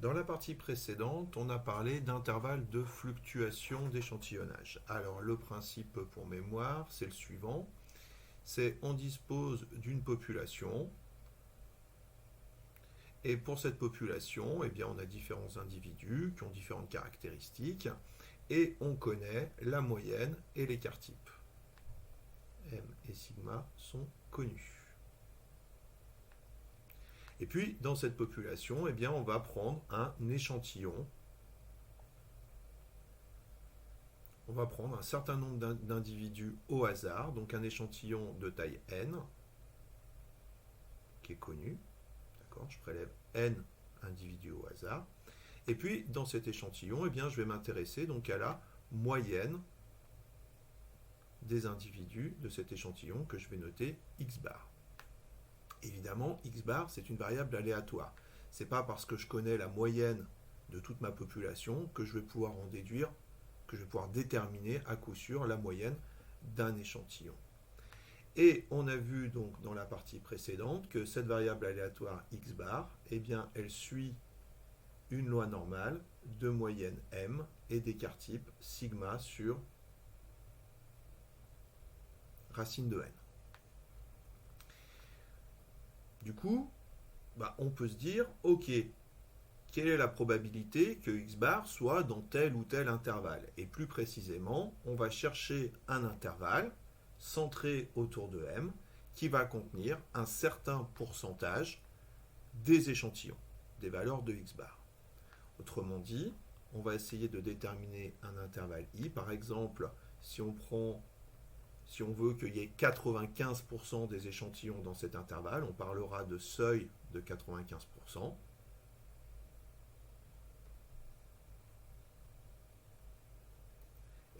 Dans la partie précédente, on a parlé d'intervalles de fluctuation d'échantillonnage. Alors le principe pour mémoire, c'est le suivant. C'est on dispose d'une population et pour cette population, eh bien, on a différents individus qui ont différentes caractéristiques et on connaît la moyenne et l'écart type. M et sigma sont connus. Et puis, dans cette population, eh bien, on va prendre un échantillon. On va prendre un certain nombre d'individus au hasard, donc un échantillon de taille n, qui est connu. D'accord, je prélève n individus au hasard. Et puis, dans cet échantillon, eh bien, je vais m'intéresser donc à la moyenne des individus de cet échantillon que je vais noter x bar. Évidemment, x bar, c'est une variable aléatoire. Ce n'est pas parce que je connais la moyenne de toute ma population que je vais pouvoir en déduire, que je vais pouvoir déterminer à coup sûr la moyenne d'un échantillon. Et on a vu donc dans la partie précédente que cette variable aléatoire x bar, eh bien, elle suit une loi normale de moyenne m et d'écart type sigma sur racine de n. Du coup, on peut se dire, ok, quelle est la probabilité que x bar soit dans tel ou tel intervalle? Et plus précisément, on va chercher un intervalle centré autour de m qui va contenir un certain pourcentage des échantillons, des valeurs de x bar. Autrement dit, on va essayer de déterminer un intervalle i. Par exemple, si on veut qu'il y ait 95% des échantillons dans cet intervalle, on parlera de seuil de 95%.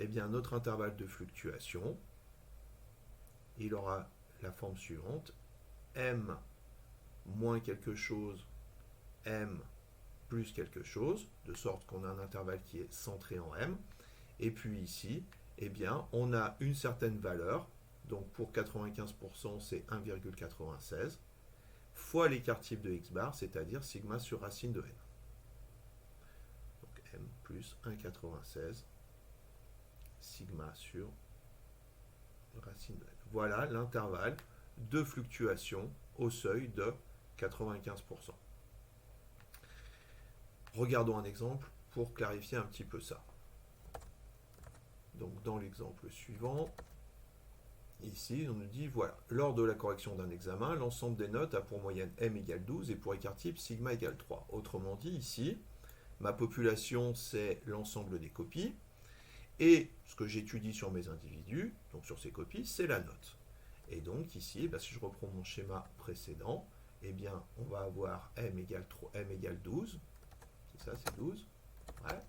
Eh bien, notre intervalle de fluctuation, il aura la forme suivante. M moins quelque chose, M plus quelque chose, de sorte qu'on a un intervalle qui est centré en M. Et puis ici, eh bien, on a une certaine valeur, donc pour 95%, c'est 1,96, fois l'écart type de x bar, c'est-à-dire sigma sur racine de n. Donc m plus 1,96 sigma sur racine de n. Voilà l'intervalle de fluctuation au seuil de 95%. Regardons un exemple pour clarifier un petit peu ça. Donc dans l'exemple suivant, ici on nous dit, voilà, lors de la correction d'un examen, l'ensemble des notes a pour moyenne m égale 12 et pour écart type sigma égale 3. Autrement dit, ici, ma population c'est l'ensemble des copies et ce que j'étudie sur mes individus, donc sur ces copies, c'est la note. Et donc ici, si je reprends mon schéma précédent, eh bien on va avoir m égale 12, c'est ça, c'est 12, ouais,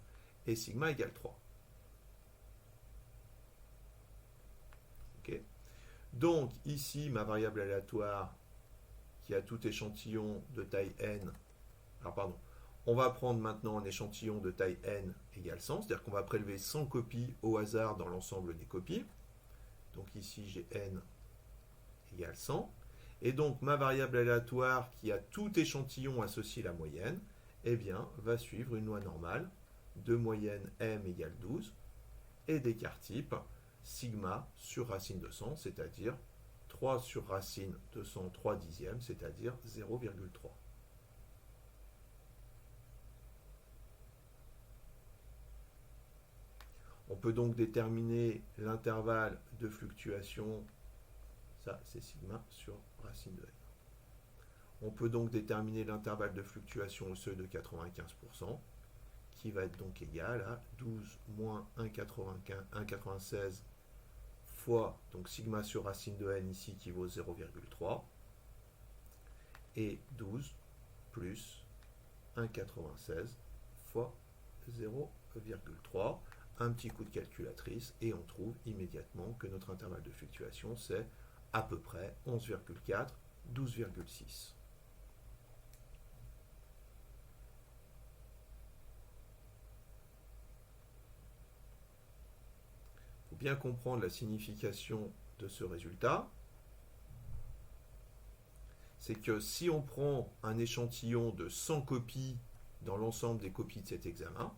et sigma égale 3. Okay. Donc ici, ma variable aléatoire qui a tout échantillon de taille n, alors pardon, on va prendre maintenant un échantillon de taille n égale 100, c'est-à-dire qu'on va prélever 100 copies au hasard dans l'ensemble des copies. Donc ici, j'ai n égale 100. Et donc ma variable aléatoire qui a tout échantillon associé à la moyenne, eh bien, va suivre une loi normale de moyenne m égale 12 et d'écart type sigma sur racine de 100, c'est-à-dire 3 sur racine de 100, 3 dixièmes, c'est-à-dire 0,3. On peut donc déterminer l'intervalle de fluctuation, ça c'est sigma sur racine de n. On peut donc déterminer l'intervalle de fluctuation au seuil de 95%, qui va être donc égal à 12 moins 1,96 fois donc sigma sur racine de n ici qui vaut 0,3 et 12 plus 1,96 fois 0,3. Un petit coup de calculatrice et on trouve immédiatement que notre intervalle de fluctuation c'est à peu près 11,4, 12,6. Il faut bien comprendre la signification de ce résultat. C'est que si on prend un échantillon de 100 copies dans l'ensemble des copies de cet examen,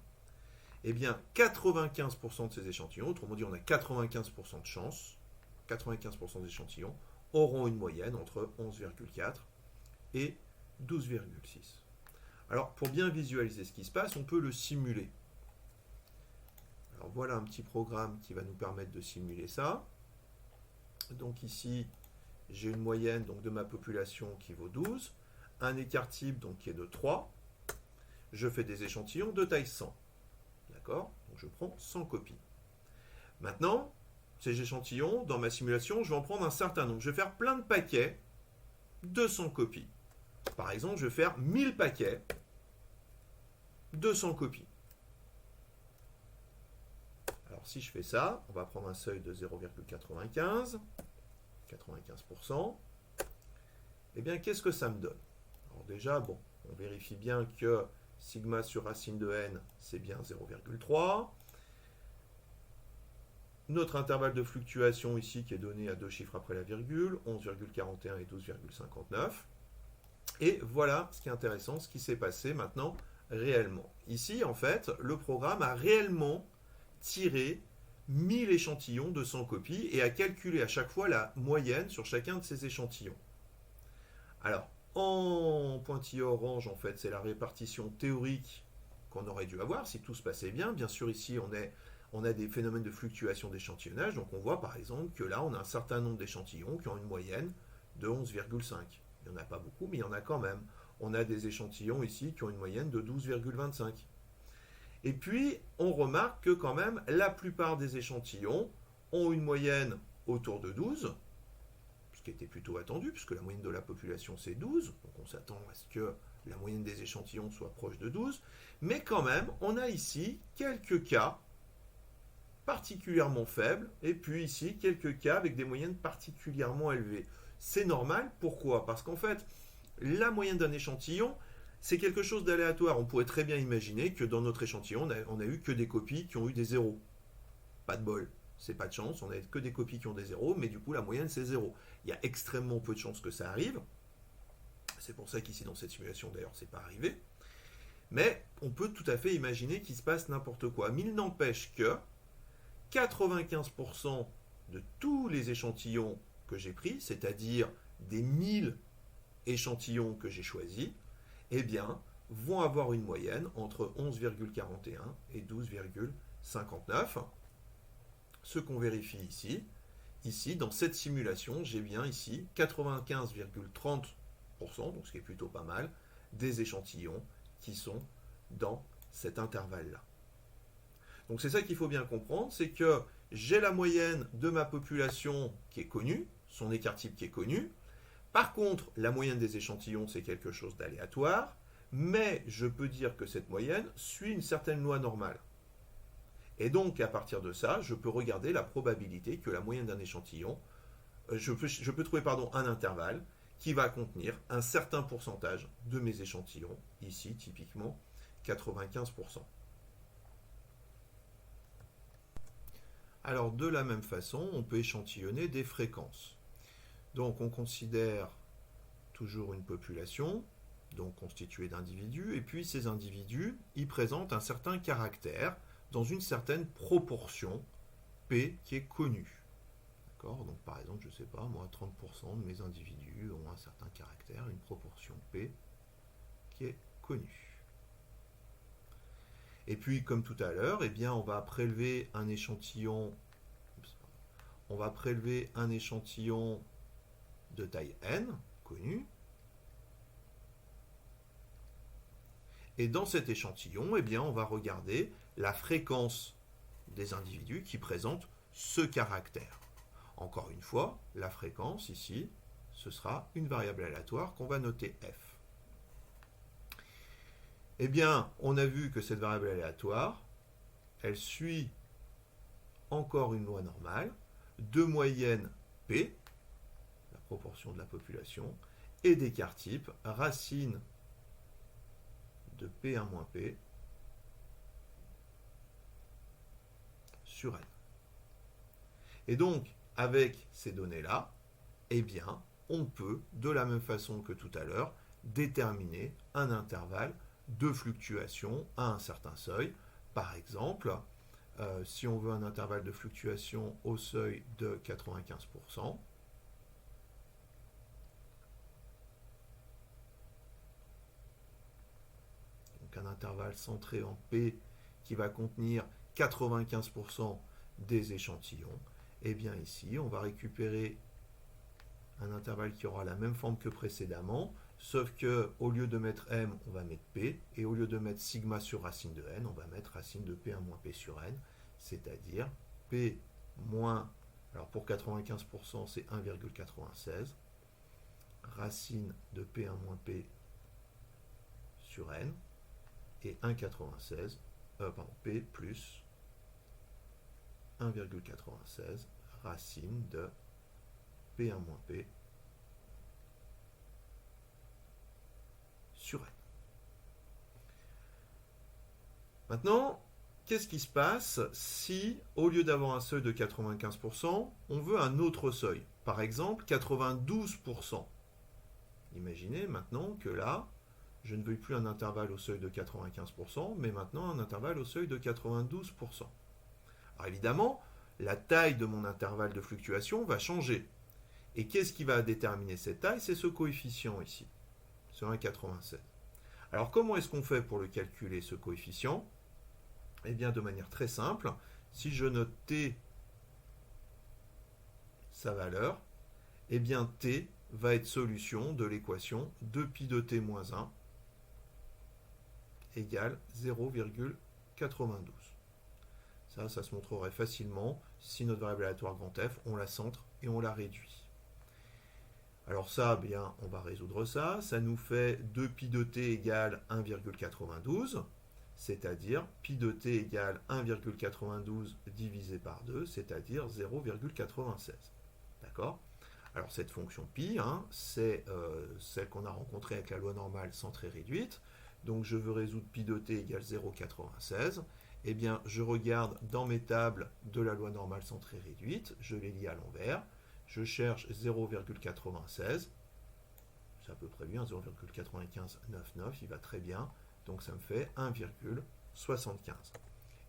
eh bien 95% de ces échantillons, autrement dit on a 95% de chance, 95% des échantillons auront une moyenne entre 11,4 et 12,6. Alors pour bien visualiser ce qui se passe, on peut le simuler. Alors voilà un petit programme qui va nous permettre de simuler ça. Donc ici, j'ai une moyenne donc, de ma population qui vaut 12, un écart type donc, qui est de 3. Je fais des échantillons de taille 100. D'accord? Donc je prends 100 copies. Maintenant, ces échantillons, dans ma simulation, je vais en prendre un certain nombre. Je vais faire plein de paquets de 100 copies. Par exemple, je vais faire 1000 paquets de 100 copies. Alors si je fais ça, on va prendre un seuil de 0,95, 95%. Eh bien, qu'est-ce que ça me donne? Alors déjà, bon, on vérifie bien que sigma sur racine de n, c'est bien 0,3. Notre intervalle de fluctuation ici, qui est donné à deux chiffres après la virgule, 11,41 et 12,59. Et voilà ce qui est intéressant, ce qui s'est passé maintenant réellement. Ici, en fait, le programme a réellement tiré 1000 échantillons de 100 copies et a calculé à chaque fois la moyenne sur chacun de ces échantillons. Alors, en pointillé orange, en fait, c'est la répartition théorique qu'on aurait dû avoir si tout se passait bien. Bien sûr, ici, on a des phénomènes de fluctuation d'échantillonnage. Donc, on voit par exemple que là, on a un certain nombre d'échantillons qui ont une moyenne de 11,5. Il n'y en a pas beaucoup, mais il y en a quand même. On a des échantillons ici qui ont une moyenne de 12,25. Et puis, on remarque que quand même, la plupart des échantillons ont une moyenne autour de 12, ce qui était plutôt attendu, puisque la moyenne de la population, c'est 12. Donc, on s'attend à ce que la moyenne des échantillons soit proche de 12. Mais quand même, on a ici quelques cas particulièrement faibles, et puis ici, quelques cas avec des moyennes particulièrement élevées. C'est normal, pourquoi? Parce qu'en fait, la moyenne d'un échantillon, c'est quelque chose d'aléatoire. On pourrait très bien imaginer que dans notre échantillon, on a eu que des copies qui ont eu des zéros. Pas de bol, c'est pas de chance, on n'a que des copies qui ont des zéros, mais du coup la moyenne c'est 0. Il y a extrêmement peu de chances que ça arrive. C'est pour ça qu'ici dans cette simulation d'ailleurs c'est pas arrivé. Mais on peut tout à fait imaginer qu'il se passe n'importe quoi. Mais il n'empêche que 95% de tous les échantillons que j'ai pris, c'est-à-dire des 1000 échantillons que j'ai choisis, eh bien, vont avoir une moyenne entre 11,41 et 12,59. Ce qu'on vérifie ici. Ici, dans cette simulation, j'ai bien ici 95,30%, donc ce qui est plutôt pas mal, des échantillons qui sont dans cet intervalle-là. Donc c'est ça qu'il faut bien comprendre, c'est que j'ai la moyenne de ma population qui est connue, son écart type qui est connu. Par contre, la moyenne des échantillons, c'est quelque chose d'aléatoire, mais je peux dire que cette moyenne suit une certaine loi normale. Et donc, à partir de ça, je peux regarder la probabilité que la moyenne d'un échantillon, je peux trouver un intervalle qui va contenir un certain pourcentage de mes échantillons, ici typiquement 95%. Alors, de la même façon, on peut échantillonner des fréquences. Donc, on considère toujours une population, donc constituée d'individus, et puis ces individus, ils présentent un certain caractère dans une certaine proportion P qui est connue. D'accord? Donc par exemple, je ne sais pas, moi 30% de mes individus ont un certain caractère, une proportion P qui est connue. Et puis comme tout à l'heure, eh bien, on va prélever un échantillon de taille n, connu. Et dans cet échantillon, eh bien, on va regarder la fréquence des individus qui présentent ce caractère. Encore une fois, la fréquence ici, ce sera une variable aléatoire qu'on va noter f. Eh bien, on a vu que cette variable aléatoire, elle suit encore une loi normale de moyenne P, la proportion de la population, et d'écart type racine de P1 moins P sur N. Et donc, avec ces données-là, eh bien, on peut, de la même façon que tout à l'heure, déterminer un intervalle de fluctuation à un certain seuil. Par exemple, si on veut un intervalle de fluctuation au seuil de 95%, donc un intervalle centré en P qui va contenir 95% des échantillons, et bien ici, on va récupérer un intervalle qui aura la même forme que précédemment, sauf que au lieu de mettre m, on va mettre p, et au lieu de mettre sigma sur racine de n, on va mettre racine de p1 moins p sur n, c'est-à-dire p moins, alors pour 95% c'est 1,96, racine de p1 moins p sur n, et 1,96, p plus 1,96 racine de P1 moins P sur N. Maintenant, qu'est-ce qui se passe si, au lieu d'avoir un seuil de 95%, on veut un autre seuil? Par exemple, 92%. Imaginez maintenant que là, je ne veux plus un intervalle au seuil de 95%, mais maintenant un intervalle au seuil de 92%. Alors évidemment, la taille de mon intervalle de fluctuation va changer. Et qu'est-ce qui va déterminer cette taille? C'est ce coefficient ici, ce 1,87. Alors comment est-ce qu'on fait pour le calculer, ce coefficient? Eh bien de manière très simple, si je note t, sa valeur, eh bien t va être solution de l'équation 2pi de t moins 1 égale 0,92. Ça se montrerait facilement si notre variable aléatoire grand F, on la centre et on la réduit. Alors ça, bien, on va résoudre ça. Ça nous fait 2pi de t égale 1,92, c'est-à-dire pi de t égale 1,92 divisé par 2, c'est-à-dire 0,96. D'accord? Alors cette fonction pi, c'est celle qu'on a rencontrée avec la loi normale centrée réduite. Donc je veux résoudre pi de t égale 0,96. Eh bien, je regarde dans mes tables de la loi normale centrée réduite, je les lis à l'envers, je cherche 0,96, c'est à peu près bien, 0,9599, il va très bien, donc ça me fait 1,75.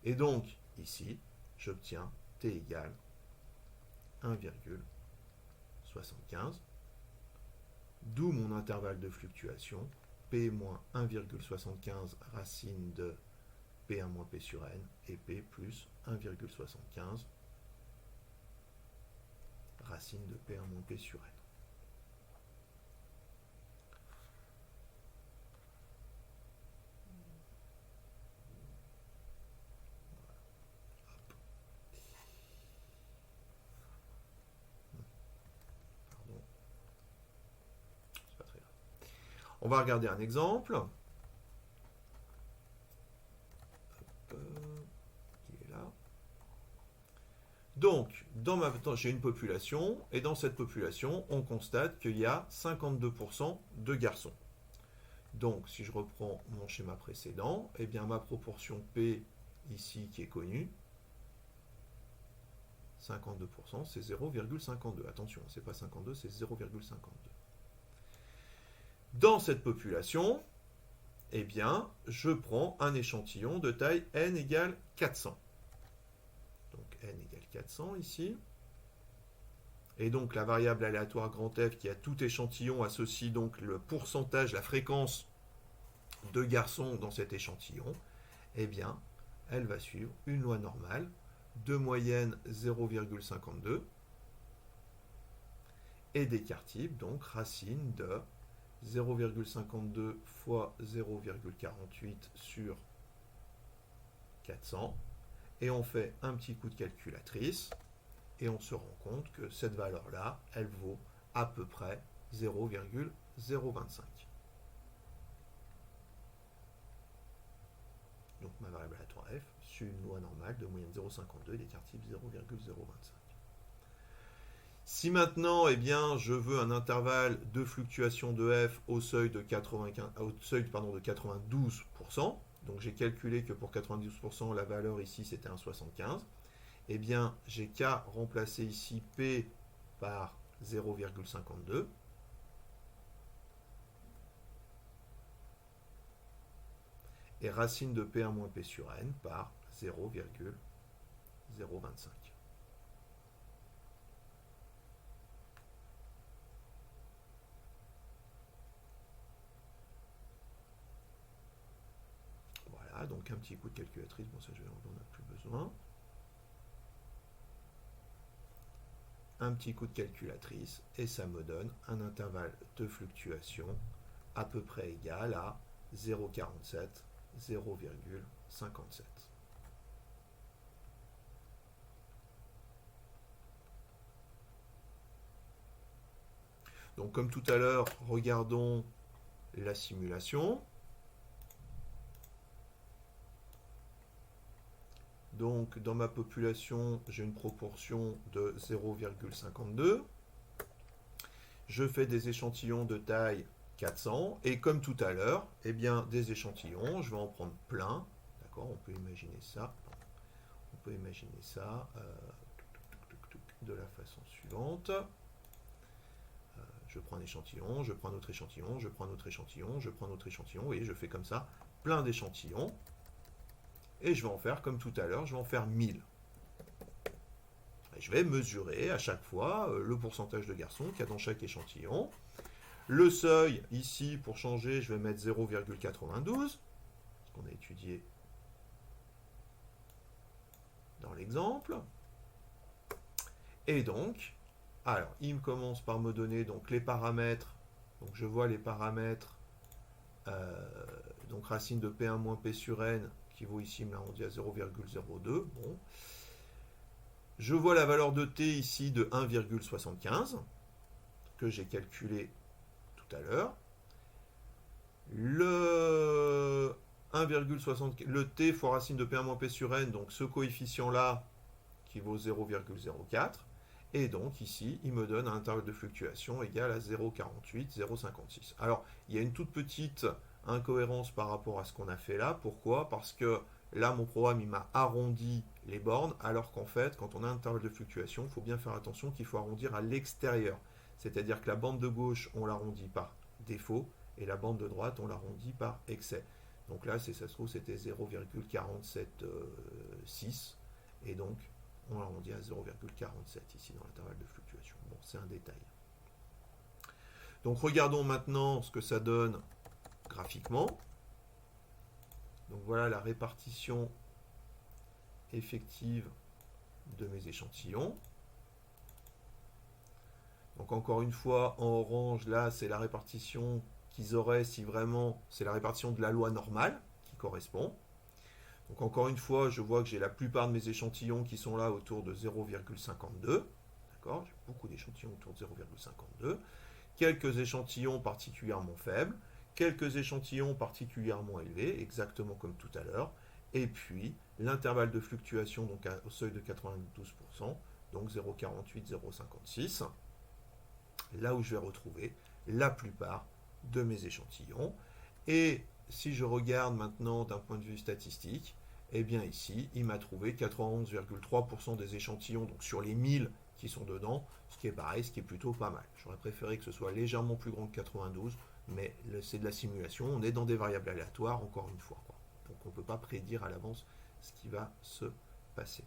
Et donc, ici, j'obtiens t égale 1,75, d'où mon intervalle de fluctuation, p moins 1,75 racine de P1 moins P sur N et P plus 1,75 racine de P1 moins P sur N. Pardon. C'est pas très grave. On va regarder un exemple. Donc, j'ai une population, et dans cette population, on constate qu'il y a 52% de garçons. Donc, si je reprends mon schéma précédent, eh bien ma proportion P, ici, qui est connue, 52%, c'est 0,52. Attention, c'est pas 52, c'est 0,52. Dans cette population, eh bien, je prends un échantillon de taille n égale 400. Donc n égale 400 ici. Et donc la variable aléatoire grand F qui a tout échantillon associe donc le pourcentage, la fréquence de garçons dans cet échantillon. Eh bien, elle va suivre une loi normale de moyenne 0,52 et d'écart type, donc racine de 0,52 fois 0,48 sur 400. Et on fait un petit coup de calculatrice et on se rend compte que cette valeur-là, elle vaut à peu près 0,025. Donc ma variable aléatoire f suit une loi normale de moyenne 0,52 et d'écart type 0,025. Si maintenant, eh bien, je veux un intervalle de fluctuation de f au seuil de 92%, donc j'ai calculé que pour 92%, la valeur ici c'était 1,75, eh bien, j'ai qu'à remplacer ici P par 0,52. et racine de P1 moins P sur N par 0,025. Voilà, donc un petit coup de calculatrice, bon ça on n'en a plus besoin. Un petit coup de calculatrice et ça me donne un intervalle de fluctuation à peu près égal à 0,47, 0,57. Donc comme tout à l'heure, regardons la simulation. Donc dans ma population, j'ai une proportion de 0,52. Je fais des échantillons de taille 400. Et comme tout à l'heure, eh bien, des échantillons, je vais en prendre plein. D'accord, on peut imaginer ça. On peut imaginer ça de la façon suivante. Je prends un échantillon, je prends un autre échantillon, je prends un autre échantillon, je prends un autre échantillon. Vous voyez, je fais comme ça plein d'échantillons. Et je vais en faire comme tout à l'heure, je vais en faire 1000. Et je vais mesurer à chaque fois le pourcentage de garçons qu'il y a dans chaque échantillon. Le seuil, ici, pour changer, je vais mettre 0,92, ce qu'on a étudié dans l'exemple. Et donc, alors, il commence par me donner donc, les paramètres. Donc, je vois les paramètres, donc racine de P1 moins P sur N, qui vaut ici, là, on dit à 0,02. Bon. Je vois la valeur de T ici de 1,75, que j'ai calculé tout à l'heure. Le 1,60, le T fois racine de P1 moins P sur N, donc ce coefficient-là, qui vaut 0,04. Et donc ici, il me donne un intervalle de fluctuation égal à 0,48, 0,56. Alors, il y a une toute petite incohérence par rapport à ce qu'on a fait là. Pourquoi? Parce que là, mon programme, il m'a arrondi les bornes, alors qu'en fait, quand on a un intervalle de fluctuation, il faut bien faire attention qu'il faut arrondir à l'extérieur. C'est-à-dire que la bande de gauche, on l'arrondit par défaut, et la bande de droite, on l'arrondit par excès. Donc là, ça se trouve, c'était 0,476, et donc on l'arrondit à 0,47 ici dans l'intervalle de fluctuation. Bon, c'est un détail. Donc regardons maintenant ce que ça donne graphiquement. Donc voilà la répartition effective de mes échantillons. Donc encore une fois, en orange, là, c'est la répartition qu'ils auraient si vraiment c'est la répartition de la loi normale qui correspond. Donc encore une fois, je vois que j'ai la plupart de mes échantillons qui sont là autour de 0,52. D'accord, j'ai beaucoup d'échantillons autour de 0,52. Quelques échantillons particulièrement faibles, quelques échantillons particulièrement élevés, exactement comme tout à l'heure. Et puis l'intervalle de fluctuation donc au seuil de 92%, donc 0,48, 0,56. Là où je vais retrouver la plupart de mes échantillons. Et si je regarde maintenant d'un point de vue statistique, eh bien ici, il m'a trouvé 91,3% des échantillons, donc sur les 1000 qui sont dedans, ce qui est pareil, ce qui est plutôt pas mal. J'aurais préféré que ce soit légèrement plus grand que 92, mais c'est de la simulation, on est dans des variables aléatoires, encore une fois. Donc on ne peut pas prédire à l'avance ce qui va se passer.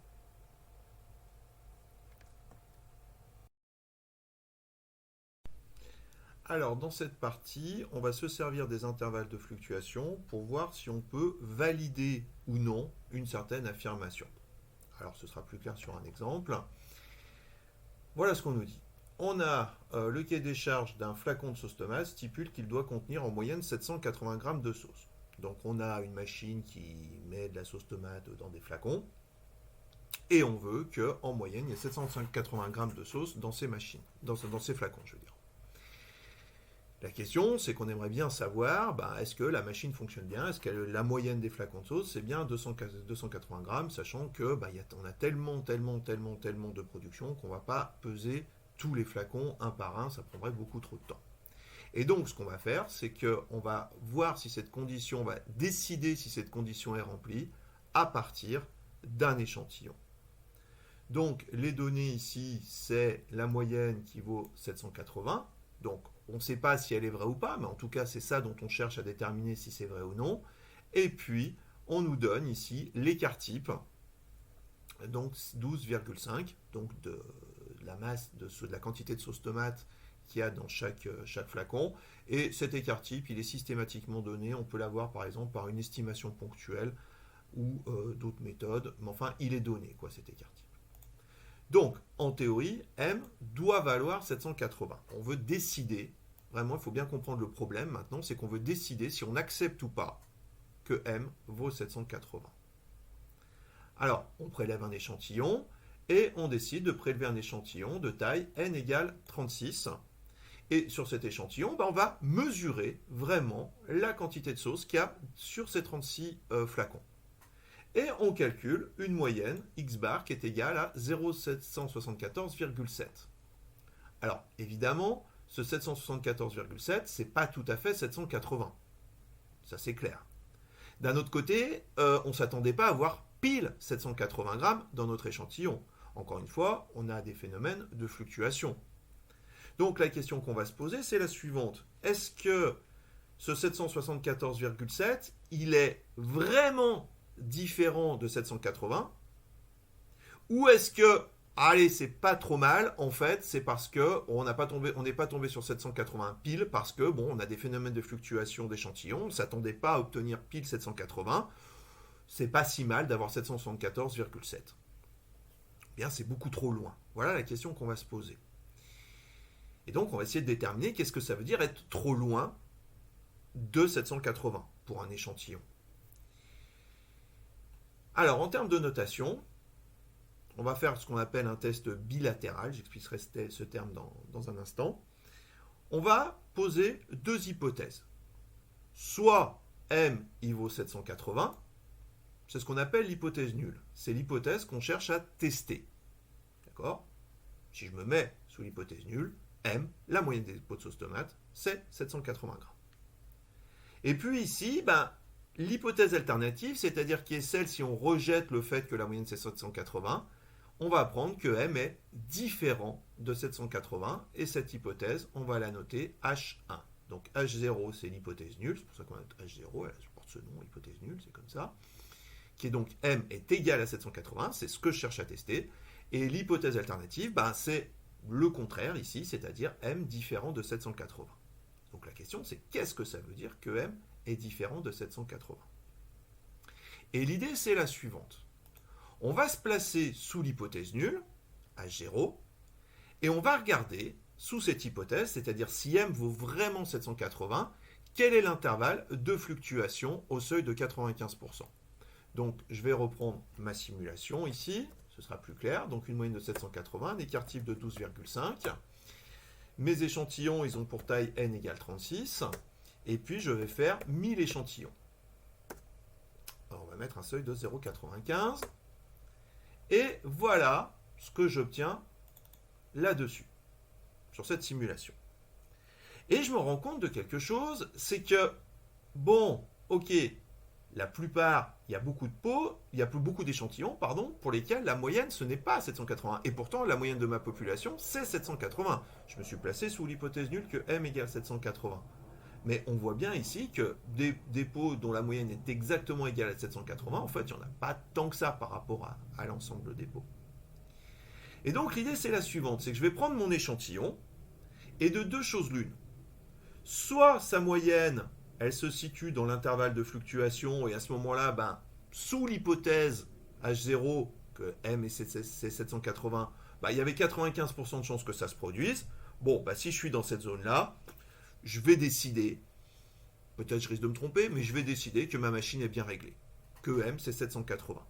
Alors, dans cette partie, on va se servir des intervalles de fluctuation pour voir si on peut valider ou non une certaine affirmation. Alors, ce sera plus clair sur un exemple. Voilà ce qu'on nous dit. On a le cahier des charges d'un flacon de sauce tomate stipule qu'il doit contenir en moyenne 780 g de sauce. Donc, on a une machine qui met de la sauce tomate dans des flacons. Et on veut qu'en moyenne, il y ait 780 g de sauce dans ces machines, dans ces flacons, je veux dire. La question, c'est qu'on aimerait bien savoir, est-ce que la machine fonctionne bien? Est-ce que la moyenne des flacons de sauce, c'est bien 280 grammes, sachant que on a tellement de production qu'on ne va pas peser tous les flacons un par un, ça prendrait beaucoup trop de temps. Et donc, ce qu'on va faire, c'est qu'on va voir si cette condition, on va décider si cette condition est remplie à partir d'un échantillon. Donc, les données ici, c'est la moyenne qui vaut 780. Donc, on ne sait pas si elle est vraie ou pas, mais en tout cas, c'est ça dont on cherche à déterminer si c'est vrai ou non. Et puis, on nous donne ici l'écart type, donc 12,5, donc de la masse, de la quantité de sauce tomate qu'il y a dans chaque flacon. Et cet écart type, il est systématiquement donné. On peut l'avoir par exemple par une estimation ponctuelle ou d'autres méthodes. Mais enfin, il est donné, quoi, cet écart type. Donc, en théorie, M doit valoir 780. On veut décider, vraiment, il faut bien comprendre le problème maintenant, c'est qu'on veut décider si on accepte ou pas que M vaut 780. Alors, on prélève un échantillon et on décide de prélever un échantillon de taille n égale 36. Et sur cet échantillon, on va mesurer vraiment la quantité de sauce qu'il y a sur ces 36 flacons. Et on calcule une moyenne x bar qui est égale à 0,774,7. Alors, évidemment, ce 774,7, c'est pas tout à fait 780. Ça, c'est clair. D'un autre côté, on ne s'attendait pas à avoir pile 780 grammes dans notre échantillon. Encore une fois, on a des phénomènes de fluctuation. Donc la question qu'on va se poser, c'est la suivante. Est-ce que ce 774,7, il est vraiment différent de 780? Ou est-ce que, allez, c'est pas trop mal, en fait, c'est parce que on n'est pas tombé sur 780 pile, parce que, bon, on a des phénomènes de fluctuation d'échantillons, on ne s'attendait pas à obtenir pile 780, c'est pas si mal d'avoir 774,7. Bien, c'est beaucoup trop loin. Voilà la question qu'on va se poser. Et donc, on va essayer de déterminer qu'est-ce que ça veut dire être trop loin de 780 pour un échantillon. Alors, en termes de notation, on va faire ce qu'on appelle un test bilatéral. J'expliquerai ce terme dans un instant. On va poser deux hypothèses. Soit M, il vaut 780. C'est ce qu'on appelle l'hypothèse nulle. C'est l'hypothèse qu'on cherche à tester. D'accord? Si je me mets sous l'hypothèse nulle, M, la moyenne des pots de sauce tomate, c'est 780 grammes. Et puis ici, l'hypothèse alternative, c'est-à-dire qui est celle si on rejette le fait que la moyenne c'est 780, on va apprendre que M est différent de 780, et cette hypothèse, on va la noter H1. Donc H0, c'est l'hypothèse nulle, c'est pour ça qu'on note H0, elle porte ce nom, hypothèse nulle, c'est comme ça, qui est donc M est égal à 780, c'est ce que je cherche à tester, et l'hypothèse alternative, c'est le contraire ici, c'est-à-dire M différent de 780. Donc la question, c'est qu'est-ce que ça veut dire que M est différent de 780? Et l'idée, c'est la suivante. On va se placer sous l'hypothèse nulle, H0, et on va regarder sous cette hypothèse, c'est-à-dire si M vaut vraiment 780, quel est l'intervalle de fluctuation au seuil de 95%. Donc, je vais reprendre ma simulation ici, ce sera plus clair. Donc, une moyenne de 780, un écart type de 12,5. Mes échantillons, ils ont pour taille n égale 36. Et puis, je vais faire 1000 échantillons. Alors, on va mettre un seuil de 0,95. Et voilà ce que j'obtiens là-dessus, sur cette simulation. Et je me rends compte de quelque chose, c'est que, bon, ok, la plupart, il y a beaucoup de pots, il y a beaucoup d'échantillons, pour lesquels la moyenne, ce n'est pas 780. Et pourtant, la moyenne de ma population, c'est 780. Je me suis placé sous l'hypothèse nulle que M égale 780. Mais on voit bien ici que des pots dont la moyenne est exactement égale à 780, en fait, il n'y en a pas tant que ça par rapport à l'ensemble des pots. Et donc, l'idée, c'est la suivante, c'est que je vais prendre mon échantillon, et de deux choses l'une. Soit sa moyenne, elle se situe dans l'intervalle de fluctuation, et à ce moment-là, sous l'hypothèse H0, que M c'est 780, il y avait 95% de chances que ça se produise. Bon, si je suis dans cette zone-là, je vais décider, peut-être je risque de me tromper, mais je vais décider que ma machine est bien réglée, que M c'est 780.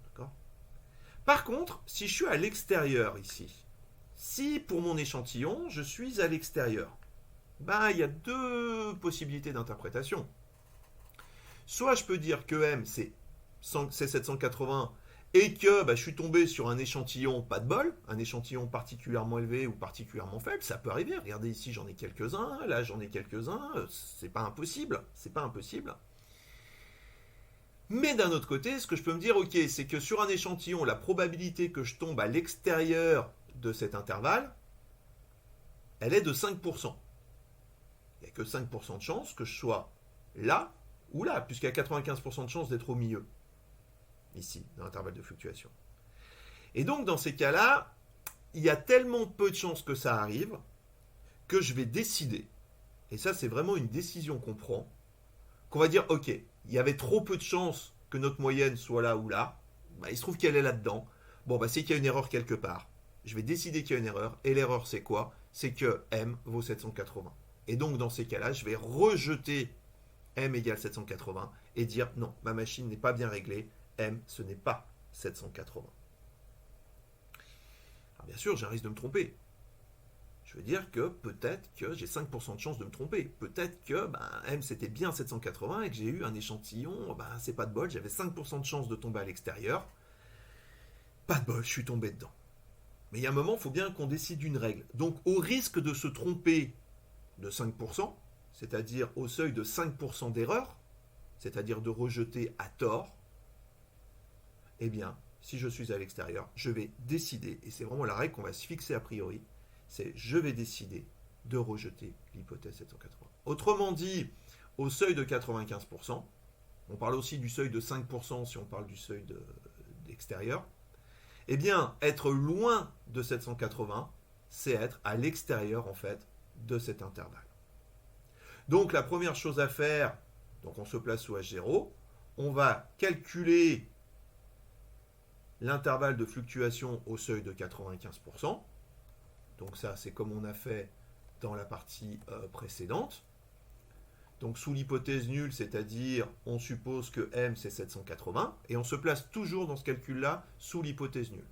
D'accord ? Par contre, si je suis à l'extérieur ici, si pour mon échantillon, je suis à l'extérieur, il y a deux possibilités d'interprétation. Soit je peux dire que M c'est 780 et que je suis tombé sur un échantillon pas de bol, un échantillon particulièrement élevé ou particulièrement faible, ça peut arriver. Regardez ici, j'en ai quelques-uns, là j'en ai quelques-uns, c'est pas impossible. Mais d'un autre côté, ce que je peux me dire, ok, c'est que sur un échantillon, la probabilité que je tombe à l'extérieur de cet intervalle, elle est de 5%. Il n'y a que 5% de chance que je sois là ou là, puisqu'il y a 95% de chances d'être au milieu, ici, dans l'intervalle de fluctuation. Et donc, dans ces cas-là, il y a tellement peu de chances que ça arrive que je vais décider, et ça c'est vraiment une décision qu'on prend, qu'on va dire, ok, il y avait trop peu de chances que notre moyenne soit là ou là, bah, il se trouve qu'elle est là-dedans, bon, bah, c'est qu'il y a une erreur quelque part. Je vais décider qu'il y a une erreur, et l'erreur c'est quoi? C'est que M vaut 780. Et donc dans ces cas-là, je vais rejeter M égale 780 et dire non, ma machine n'est pas bien réglée, M ce n'est pas 780. Alors bien sûr, j'ai un risque de me tromper. Je veux dire que peut-être que j'ai 5% de chance de me tromper. Peut-être que M c'était bien 780 et que j'ai eu un échantillon, c'est pas de bol, j'avais 5% de chance de tomber à l'extérieur. Pas de bol, je suis tombé dedans. Mais il y a un moment, il faut bien qu'on décide d'une règle. Donc au risque de se tromper de 5%, c'est-à-dire au seuil de 5% d'erreur, c'est-à-dire de rejeter à tort, eh bien, si je suis à l'extérieur, je vais décider, et c'est vraiment la règle qu'on va se fixer a priori, c'est je vais décider de rejeter l'hypothèse 780. Autrement dit, au seuil de 95%, on parle aussi du seuil de 5% si on parle du seuil d'extérieur, eh bien, être loin de 780, c'est être à l'extérieur, en fait, de cet intervalle. Donc, la première chose à faire, donc on se place sous H0, on va calculer l'intervalle de fluctuation au seuil de 95%. Donc ça, c'est comme on a fait dans la partie précédente. Donc sous l'hypothèse nulle, c'est-à-dire on suppose que M c'est 780, et on se place toujours dans ce calcul-là sous l'hypothèse nulle.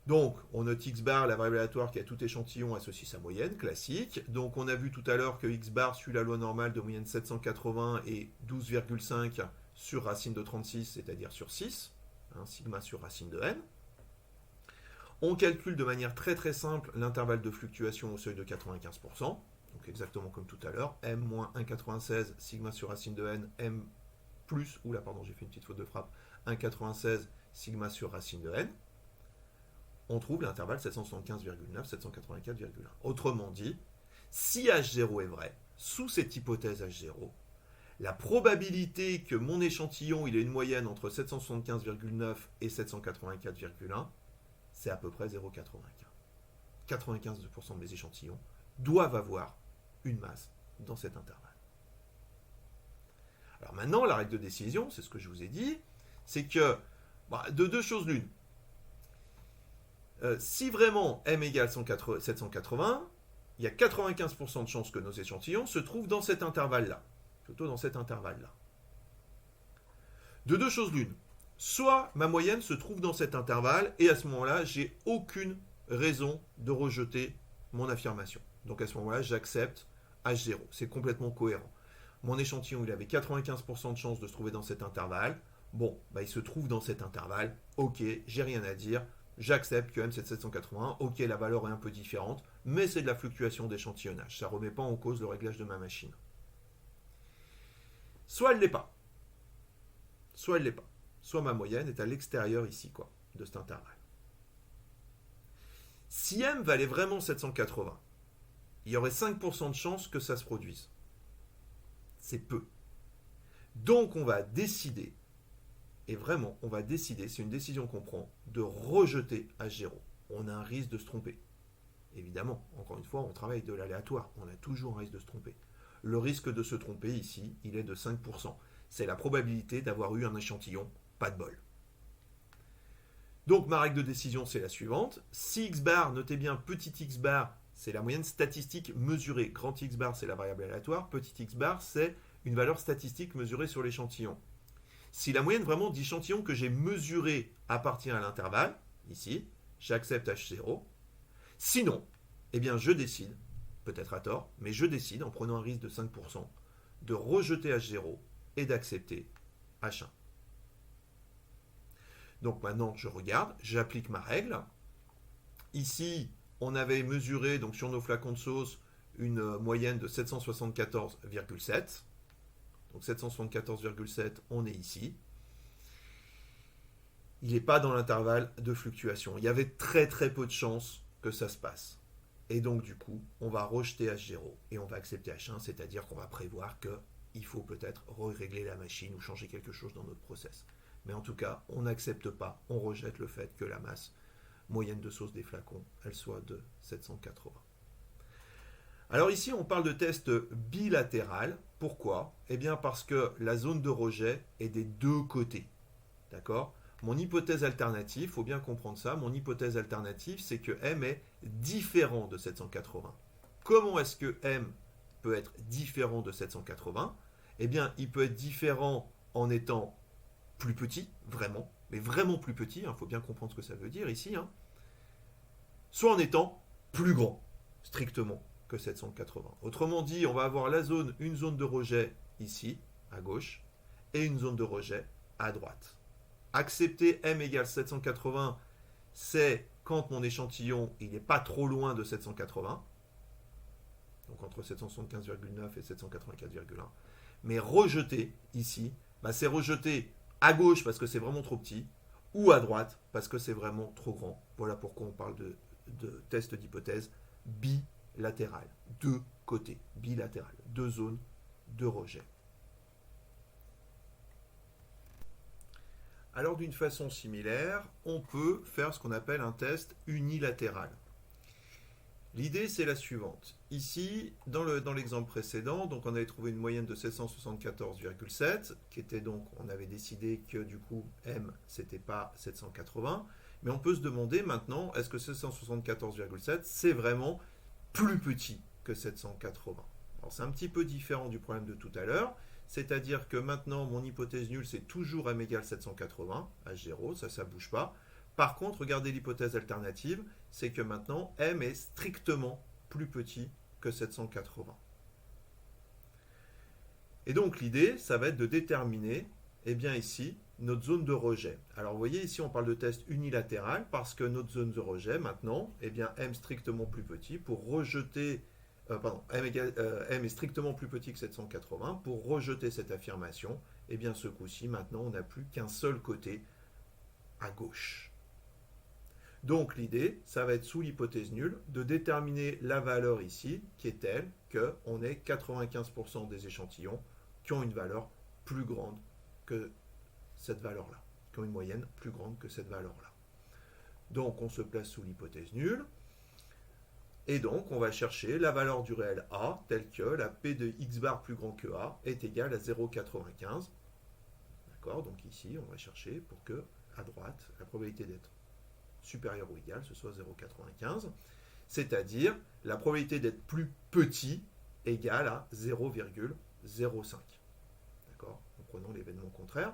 Donc on note x bar, la variable aléatoire qui a tout échantillon associe sa moyenne, classique. Donc on a vu tout à l'heure que x bar suit la loi normale de moyenne 780 et 12,5 sur racine de 36, c'est-à-dire sur 6, sigma sur racine de n. On calcule de manière très très simple l'intervalle de fluctuation au seuil de 95%, donc exactement comme tout à l'heure, m moins 1,96 sigma sur racine de n, m plus, oula pardon j'ai fait une petite faute de frappe, 1,96 sigma sur racine de n, on trouve l'intervalle 775,9, 784,1. Autrement dit, si H0 est vrai, sous cette hypothèse H0, la probabilité que mon échantillon il ait une moyenne entre 775,9 et 784,1, c'est à peu près 0,95. 95% de mes échantillons doivent avoir une masse dans cet intervalle. Alors maintenant, la règle de décision, c'est ce que je vous ai dit, c'est que, de deux choses l'une, si vraiment M égale 780, il y a 95% de chances que nos échantillons se trouvent dans cet intervalle-là, plutôt dans cet intervalle-là. De deux choses l'une, soit ma moyenne se trouve dans cet intervalle et à ce moment-là, j'ai aucune raison de rejeter mon affirmation. Donc à ce moment-là, j'accepte H0. C'est complètement cohérent. Mon échantillon, il avait 95% de chance de se trouver dans cet intervalle. Bon, il se trouve dans cet intervalle. Ok, j'ai rien à dire. J'accepte que M c'est 780. Ok, la valeur est un peu différente, mais c'est de la fluctuation d'échantillonnage. Ça ne remet pas en cause le réglage de ma machine. Soit elle ne l'est pas. Soit elle ne l'est pas. Soit ma moyenne est à l'extérieur ici, de cet intervalle. Si M valait vraiment 780, il y aurait 5% de chance que ça se produise. C'est peu. Donc on va décider, et vraiment on va décider, c'est une décision qu'on prend, de rejeter H0. On a un risque de se tromper. Évidemment, encore une fois, on travaille de l'aléatoire, on a toujours un risque de se tromper. Le risque de se tromper ici, il est de 5%. C'est la probabilité d'avoir eu un échantillon, pas de bol. Donc ma règle de décision, c'est la suivante. Si x bar, notez bien, petit x bar, c'est la moyenne statistique mesurée. Grand x bar, c'est la variable aléatoire. Petit x bar, c'est une valeur statistique mesurée sur l'échantillon. Si la moyenne vraiment d'échantillon que j'ai mesuré appartient à l'intervalle, ici, j'accepte H0. Sinon, eh bien je décide, peut-être à tort, mais je décide, en prenant un risque de 5%, de rejeter H0 et d'accepter H1. Donc maintenant, je regarde, j'applique ma règle. Ici, on avait mesuré donc sur nos flacons de sauce une moyenne de 774,7. Donc 774,7, on est ici. Il n'est pas dans l'intervalle de fluctuation. Il y avait très très peu de chances que ça se passe. Et donc du coup, on va rejeter H0 et on va accepter H1, c'est-à-dire qu'on va prévoir que il faut peut-être régler la machine ou changer quelque chose dans notre process. Mais en tout cas, on n'accepte pas, on rejette le fait que la masse moyenne de sauce des flacons, elle soit de 780. Alors ici, on parle de test bilatéral. Pourquoi? Eh bien parce que la zone de rejet est des deux côtés. D'accord? Mon hypothèse alternative, il faut bien comprendre ça, mon hypothèse alternative, c'est que M est différent de 780. Comment est-ce que M peut être différent de 780? Eh bien, il peut être différent en étant plus petit, vraiment, mais vraiment plus petit, il faut bien comprendre ce que ça veut dire ici, soit en étant plus grand, strictement, que 780. Autrement dit, on va avoir une zone de rejet ici, à gauche, et une zone de rejet à droite. Accepter M égale 780, c'est quand mon échantillon il n'est pas trop loin de 780, donc entre 775,9 et 784,1. Mais rejeter ici, c'est rejeter à gauche parce que c'est vraiment trop petit, ou à droite parce que c'est vraiment trop grand. Voilà pourquoi on parle de test d'hypothèse bilatéral. Deux côtés, bilatéral, deux zones de rejet. Alors d'une façon similaire, on peut faire ce qu'on appelle un test unilatéral. L'idée c'est la suivante. Ici, dans l'exemple précédent, donc on avait trouvé une moyenne de 774,7, qui était donc, on avait décidé que du coup M c'était pas 780, mais on peut se demander maintenant, est-ce que 774,7 c'est vraiment plus petit que 780? Alors c'est un petit peu différent du problème de tout à l'heure. C'est-à-dire que maintenant, mon hypothèse nulle, c'est toujours M égale 780, H0, ça ne bouge pas. Par contre, regardez l'hypothèse alternative, c'est que maintenant, M est strictement plus petit que 780. Et donc, l'idée, ça va être de déterminer, eh bien ici, notre zone de rejet. Alors, vous voyez, ici, on parle de test unilatéral, parce que notre zone de rejet, maintenant, eh bien, M strictement plus petit, pour rejeter... M est strictement plus petit que 780. Pour rejeter cette affirmation, eh bien ce coup-ci, maintenant, on n'a plus qu'un seul côté à gauche. Donc l'idée, ça va être sous l'hypothèse nulle, de déterminer la valeur ici, qui est telle qu'on ait 95% des échantillons qui ont une valeur plus grande que cette valeur-là, qui ont une moyenne plus grande que cette valeur-là. Donc on se place sous l'hypothèse nulle. Et donc, on va chercher la valeur du réel A, telle que la P de x bar plus grand que A est égale à 0,95. D'accord? Donc ici, on va chercher pour que, à droite, la probabilité d'être supérieure ou égale, ce soit 0,95. C'est-à-dire, la probabilité d'être plus petit égale à 0,05. D'accord? En prenant l'événement contraire.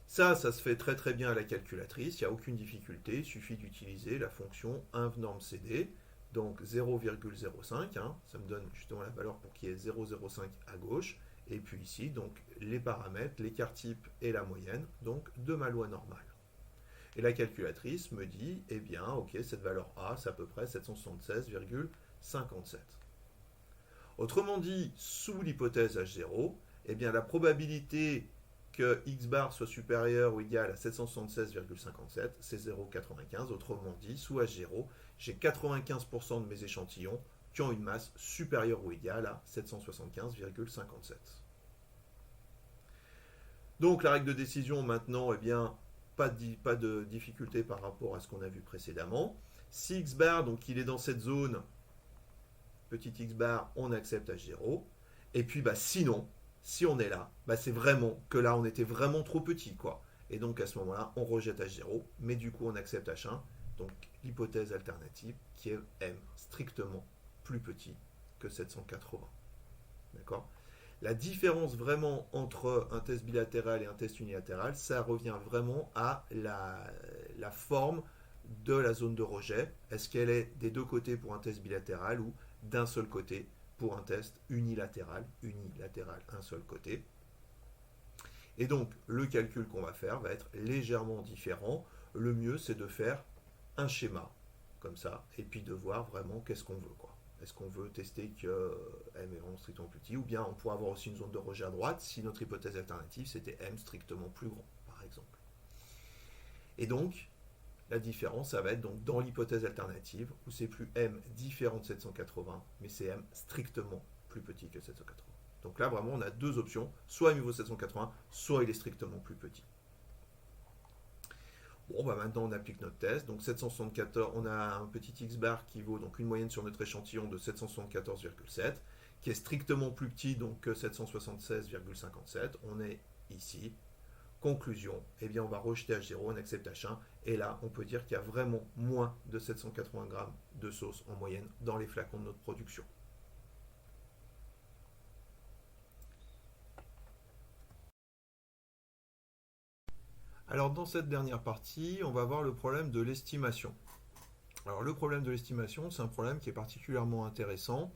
Ça se fait très très bien à la calculatrice, il n'y a aucune difficulté, il suffit d'utiliser la fonction inv_norm_cd, donc 0,05, ça me donne justement la valeur pour qu'il y ait 0,05 à gauche, et puis ici, donc les paramètres, l'écart type et la moyenne, donc de ma loi normale. Et la calculatrice me dit, eh bien, ok, cette valeur A, c'est à peu près 776,57. Autrement dit, sous l'hypothèse H0, eh bien, la probabilité que x bar soit supérieur ou égal à 776,57, c'est 0,95. Autrement dit, sous H0, j'ai 95% de mes échantillons qui ont une masse supérieure ou égale à 775,57. Donc la règle de décision maintenant, eh bien, pas de difficulté par rapport à ce qu'on a vu précédemment. Si x bar, donc il est dans cette zone, petit x bar, on accepte H0. Et puis sinon, si on est là, c'est vraiment que là, on était vraiment trop petit, quoi. Et donc, à ce moment-là, on rejette H0, mais du coup, on accepte H1, donc l'hypothèse alternative, qui est M, strictement plus petit que 780. D'accord? La différence vraiment entre un test bilatéral et un test unilatéral, ça revient vraiment à la forme de la zone de rejet. Est-ce qu'elle est des deux côtés pour un test bilatéral ou d'un seul côté pour un test unilatéral, un seul côté. Et donc, le calcul qu'on va faire va être légèrement différent. Le mieux, c'est de faire un schéma, comme ça, et puis de voir vraiment qu'est-ce qu'on veut, quoi. Est-ce qu'on veut tester que M est vraiment strictement plus petit, ou bien on pourrait avoir aussi une zone de rejet à droite, si notre hypothèse alternative, c'était M strictement plus grand, par exemple. Et donc, la différence, ça va être donc dans l'hypothèse alternative, où c'est plus M différent de 780, mais c'est M strictement plus petit que 780. Donc là, vraiment, on a deux options. Soit il vaut 780, soit il est strictement plus petit. Bon, bah maintenant, on applique notre test. Donc 774, on a un petit x-bar qui vaut donc une moyenne sur notre échantillon de 774,7, qui est strictement plus petit donc que 776,57. On est ici. Conclusion, eh bien on va rejeter H0, on accepte H1, et là on peut dire qu'il y a vraiment moins de 780 grammes de sauce en moyenne dans les flacons de notre production. Alors dans cette dernière partie, on va voir le problème de l'estimation. Alors le problème de l'estimation, c'est un problème qui est particulièrement intéressant.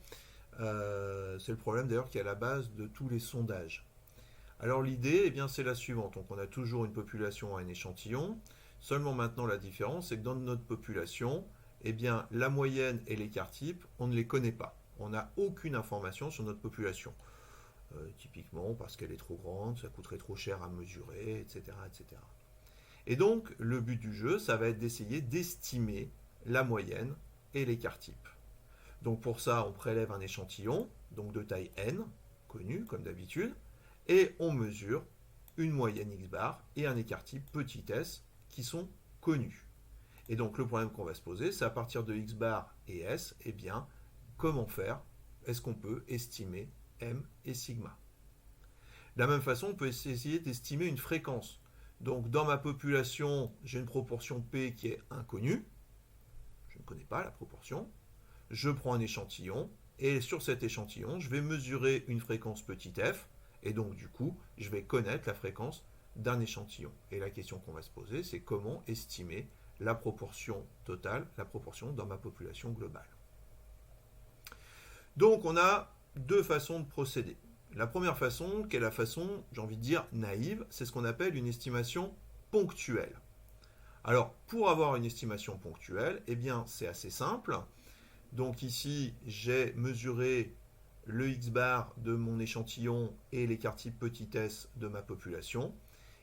C'est le problème d'ailleurs qui est à la base de tous les sondages. Alors l'idée, eh bien, c'est la suivante. Donc on a toujours une population à un échantillon. Seulement maintenant la différence, c'est que dans notre population, eh bien, la moyenne et l'écart type, on ne les connaît pas. On n'a aucune information sur notre population. Typiquement parce qu'elle est trop grande, ça coûterait trop cher à mesurer, etc., etc. Et donc le but du jeu, ça va être d'essayer d'estimer la moyenne et l'écart type. Donc pour ça, on prélève un échantillon, donc de taille n, connu comme d'habitude, et on mesure une moyenne x bar et un écart type petit s qui sont connus. Et donc le problème qu'on va se poser, c'est à partir de x bar et s, eh bien, comment faire? Est-ce qu'on peut estimer m et sigma? De la même façon, on peut essayer d'estimer une fréquence. Donc dans ma population, j'ai une proportion P qui est inconnue. Je ne connais pas la proportion. Je prends un échantillon, et sur cet échantillon, je vais mesurer une fréquence petit f, et donc du coup, je vais connaître la fréquence d'un échantillon. Et la question qu'on va se poser, c'est comment estimer la proportion totale, la proportion dans ma population globale. Donc on a deux façons de procéder. La première façon, qui est la façon, j'ai envie de dire, naïve, c'est ce qu'on appelle une estimation ponctuelle. Alors, pour avoir une estimation ponctuelle, eh bien, c'est assez simple. Donc ici, j'ai mesuré le x-bar de mon échantillon et l'écart type petit s de ma population.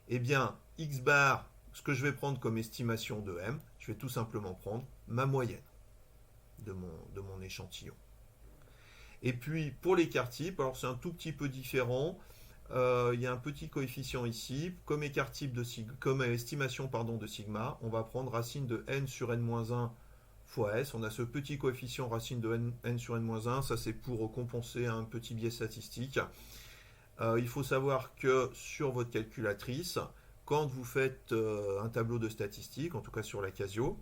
Eh bien, x-bar, ce que je vais prendre comme estimation de m, je vais tout simplement prendre ma moyenne de mon échantillon. Et puis, pour l'écart type, alors c'est un tout petit peu différent. Il y a un petit coefficient ici. Comme écart type comme estimation de sigma, on va prendre racine de n sur n-1 fois S. On a ce petit coefficient racine de n sur n-1, ça c'est pour compenser un petit biais statistique. Il faut savoir que sur votre calculatrice, quand vous faites un tableau de statistiques, en tout cas sur la Casio,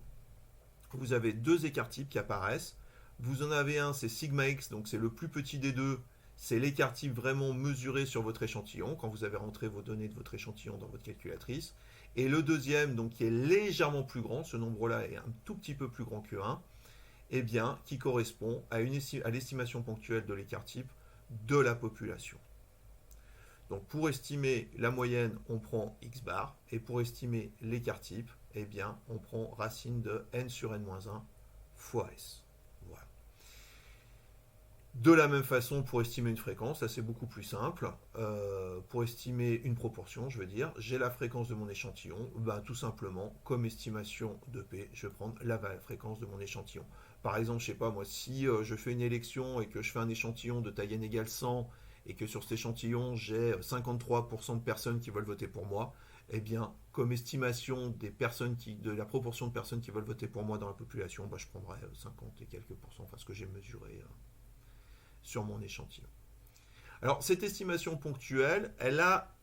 vous avez deux écarts types qui apparaissent. Vous en avez un, c'est sigma x, donc c'est le plus petit des deux, c'est l'écart type vraiment mesuré sur votre échantillon, quand vous avez rentré vos données de votre échantillon dans votre calculatrice. Et le deuxième, donc qui est légèrement plus grand, ce nombre-là est un tout petit peu plus grand que 1, eh bien, qui correspond à l'estimation ponctuelle de l'écart type de la population. Donc pour estimer la moyenne, on prend x bar, et pour estimer l'écart type, eh bien, on prend racine de n sur n-1 fois s. Voilà. De la même façon, pour estimer une fréquence, ça c'est beaucoup plus simple. Pour estimer une proportion, je veux dire, j'ai la fréquence de mon échantillon, tout simplement, comme estimation de P, je vais prendre la fréquence de mon échantillon. Par exemple, je sais pas moi, si je fais une élection et que je fais un échantillon de taille n égale 100, et que sur cet échantillon, j'ai 53% de personnes qui veulent voter pour moi, eh bien, comme estimation de la proportion de personnes qui veulent voter pour moi dans la population, je prendrai 50 et quelques pourcents, enfin ce que j'ai mesuré sur mon échantillon. Alors, cette estimation ponctuelle, elle a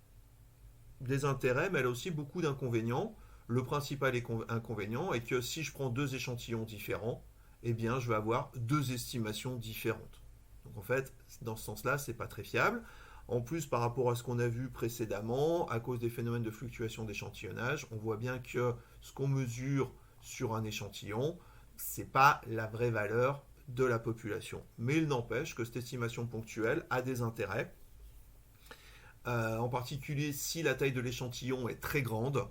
des intérêts, mais elle a aussi beaucoup d'inconvénients. Le principal inconvénient est que si je prends deux échantillons différents, eh bien, je vais avoir deux estimations différentes. Donc, en fait, dans ce sens-là, c'est pas très fiable. En plus, par rapport à ce qu'on a vu précédemment, à cause des phénomènes de fluctuation d'échantillonnage, on voit bien que ce qu'on mesure sur un échantillon, c'est pas la vraie valeur de la population. Mais il n'empêche que cette estimation ponctuelle a des intérêts. En particulier, si la taille de l'échantillon est très grande,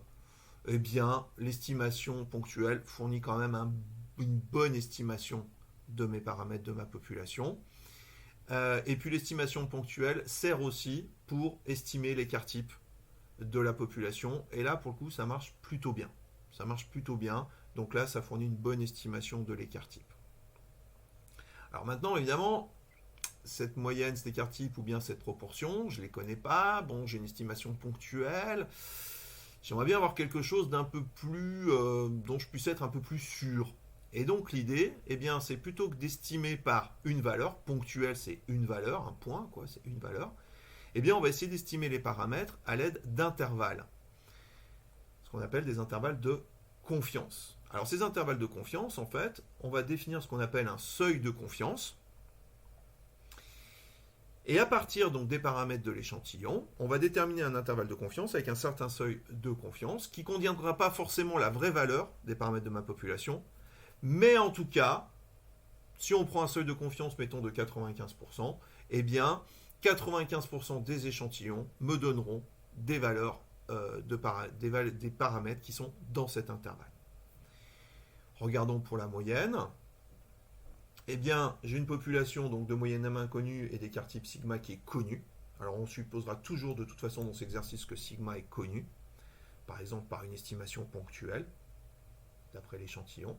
eh bien, l'estimation ponctuelle fournit quand même une bonne estimation de mes paramètres de ma population. Et puis l'estimation ponctuelle sert aussi pour estimer l'écart type de la population. Et là, pour le coup, ça marche plutôt bien. Ça marche plutôt bien. Donc là, ça fournit une bonne estimation de l'écart type. Alors maintenant, évidemment, cette moyenne, cet écart type ou bien cette proportion, je ne les connais pas, bon, j'ai une estimation ponctuelle, j'aimerais bien avoir quelque chose d'un peu plus, dont je puisse être un peu plus sûr. Et donc l'idée, eh bien, c'est plutôt que d'estimer par une valeur, ponctuelle c'est une valeur, un point, quoi, c'est une valeur, eh bien on va essayer d'estimer les paramètres à l'aide d'intervalles, ce qu'on appelle des intervalles de confiance. Alors ces intervalles de confiance, en fait, on va définir ce qu'on appelle un seuil de confiance. Et à partir donc des paramètres de l'échantillon, on va déterminer un intervalle de confiance avec un certain seuil de confiance qui ne contiendra pas forcément la vraie valeur des paramètres de ma population, mais en tout cas, si on prend un seuil de confiance, mettons de 95%, eh bien 95% des échantillons me donneront des valeurs, des paramètres qui sont dans cet intervalle. Regardons pour la moyenne. Eh bien, j'ai une population donc de moyenne M inconnue et d'écart type sigma qui est connu. Alors, on supposera toujours de toute façon dans cet exercice que sigma est connu, par exemple par une estimation ponctuelle, d'après l'échantillon.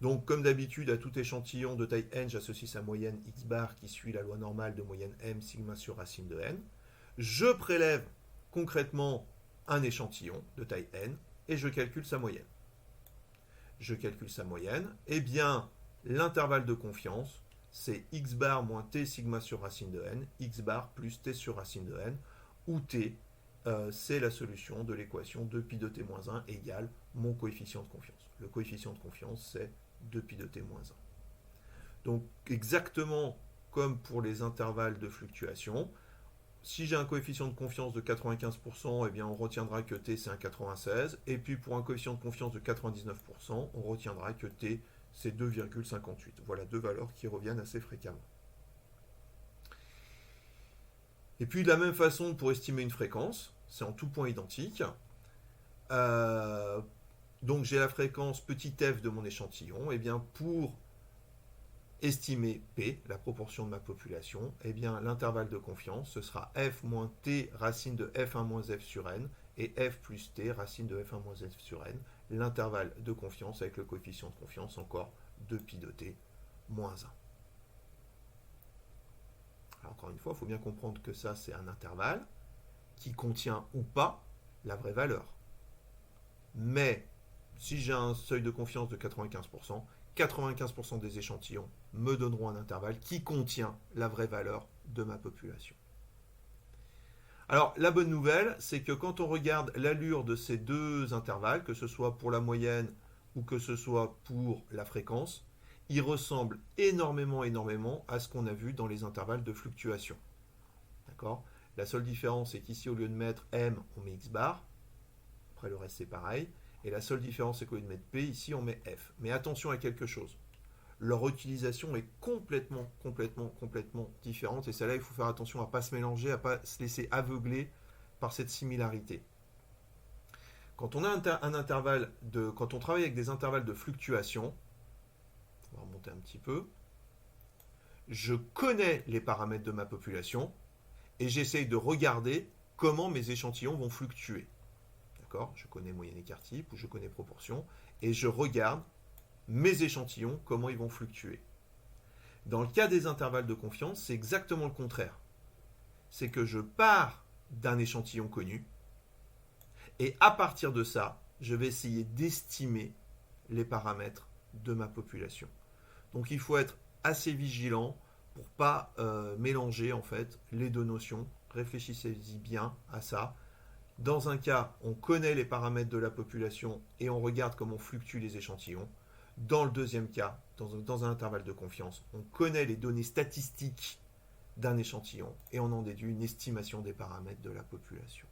Donc, comme d'habitude, à tout échantillon de taille n, j'associe sa moyenne x bar qui suit la loi normale de moyenne m sigma sur racine de n. Je prélève concrètement un échantillon de taille n et je calcule sa moyenne. Je calcule sa moyenne, eh bien, l'intervalle de confiance, c'est x bar moins t sigma sur racine de n, x bar plus t sur racine de n, où t, c'est la solution de l'équation 2pi de t moins 1 égale mon coefficient de confiance. Le coefficient de confiance, c'est 2pi de t moins 1. Donc, exactement comme pour les intervalles de fluctuation, si j'ai un coefficient de confiance de 95%, eh bien on retiendra que t c'est un 96, et puis pour un coefficient de confiance de 99%, on retiendra que t c'est 2,58. Voilà deux valeurs qui reviennent assez fréquemment. Et puis de la même façon pour estimer une fréquence, c'est en tout point identique. Donc j'ai la fréquence petit f de mon échantillon, et bien pour estimer P, la proportion de ma population, eh bien l'intervalle de confiance, ce sera f moins t racine de f1 moins f sur n, et f plus t racine de f1 moins f sur n, l'intervalle de confiance avec le coefficient de confiance, encore 2pi de t moins 1. Alors encore une fois, il faut bien comprendre que ça, c'est un intervalle qui contient ou pas la vraie valeur. Mais si j'ai un seuil de confiance de 95%, 95% des échantillons me donneront un intervalle qui contient la vraie valeur de ma population. Alors, la bonne nouvelle, c'est que quand on regarde l'allure de ces deux intervalles, que ce soit pour la moyenne ou que ce soit pour la fréquence, ils ressemblent énormément à ce qu'on a vu dans les intervalles de fluctuation. D'accord ? La seule différence, c'est qu'ici, au lieu de mettre M, on met X bar. Après, le reste, c'est pareil. Et la seule différence, c'est qu'au lieu de mettre P, ici, on met F. Mais attention à quelque chose. Leur utilisation est complètement différente. Et celle-là, il faut faire attention à ne pas se mélanger, à ne pas se laisser aveugler par cette similarité. Quand on a quand on travaille avec des intervalles de fluctuation, on va remonter un petit peu, je connais les paramètres de ma population et j'essaye de regarder comment mes échantillons vont fluctuer. D'accord ? Je connais moyenne écart type ou je connais proportion et je regarde mes échantillons, comment ils vont fluctuer. Dans le cas des intervalles de confiance, c'est exactement le contraire. C'est que je pars d'un échantillon connu et à partir de ça, je vais essayer d'estimer les paramètres de ma population. Donc il faut être assez vigilant pour ne pas mélanger en fait les deux notions. Réfléchissez-y bien à ça. Dans un cas, on connaît les paramètres de la population et on regarde comment fluctuent les échantillons. Dans le deuxième cas, dans un intervalle de confiance, on connaît les données statistiques d'un échantillon et on en déduit une estimation des paramètres de la population.